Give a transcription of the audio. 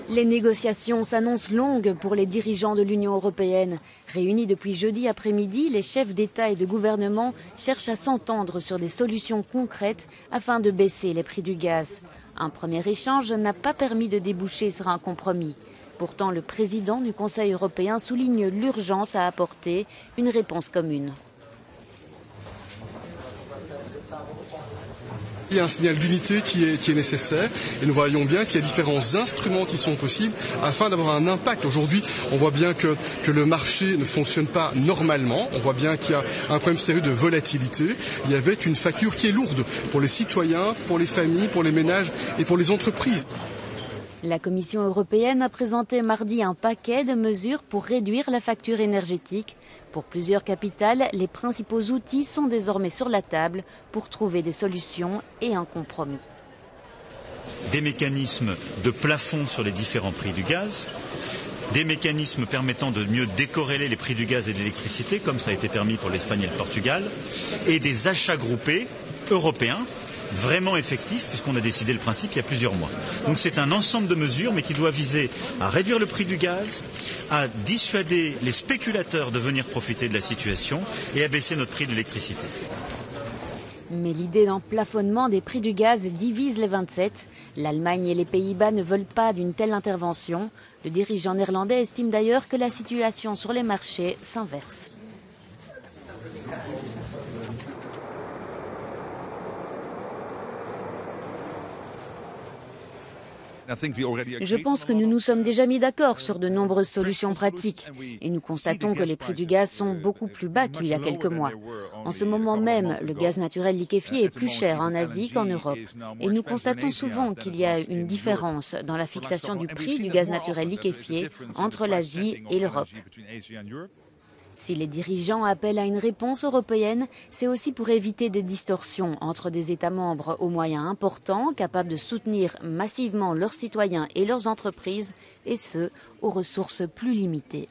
Les négociations s'annoncent longues pour les dirigeants de l'Union européenne. Réunis depuis jeudi après-midi, les chefs d'État et de gouvernement cherchent à s'entendre sur des solutions concrètes afin de baisser les prix du gaz. Un premier échange n'a pas permis de déboucher sur un compromis. Pourtant, le président du Conseil européen souligne l'urgence à apporter une réponse commune. Il y a un signal d'unité qui est nécessaire et nous voyons bien qu'il y a différents instruments qui sont possibles afin d'avoir un impact. Aujourd'hui, on voit bien que le marché ne fonctionne pas normalement. On voit bien qu'il y a un problème sérieux de volatilité. Il y avait une facture qui est lourde pour les citoyens, pour les familles, pour les ménages et pour les entreprises. La Commission européenne a présenté mardi un paquet de mesures pour réduire la facture énergétique. Pour plusieurs capitales, les principaux outils sont désormais sur la table pour trouver des solutions et un compromis. Des mécanismes de plafond sur les différents prix du gaz, des mécanismes permettant de mieux décorréler les prix du gaz et de l'électricité, comme ça a été permis pour l'Espagne et le Portugal, et des achats groupés européens, vraiment effectif puisqu'on a décidé le principe il y a plusieurs mois. Donc c'est un ensemble de mesures mais qui doit viser à réduire le prix du gaz, à dissuader les spéculateurs de venir profiter de la situation et à baisser notre prix de l'électricité. Mais l'idée d'un plafonnement des prix du gaz divise les 27. L'Allemagne et les Pays-Bas ne veulent pas d'une telle intervention. Le dirigeant néerlandais estime d'ailleurs que la situation sur les marchés s'inverse. Je pense que nous nous sommes déjà mis d'accord sur de nombreuses solutions pratiques et nous constatons que les prix du gaz sont beaucoup plus bas qu'il y a quelques mois. En ce moment même, le gaz naturel liquéfié est plus cher en Asie qu'en Europe et nous constatons souvent qu'il y a une différence dans la fixation du prix du gaz naturel liquéfié entre l'Asie et l'Europe. Si les dirigeants appellent à une réponse européenne, c'est aussi pour éviter des distorsions entre des États membres aux moyens importants, capables de soutenir massivement leurs citoyens et leurs entreprises, et ceux aux ressources plus limitées.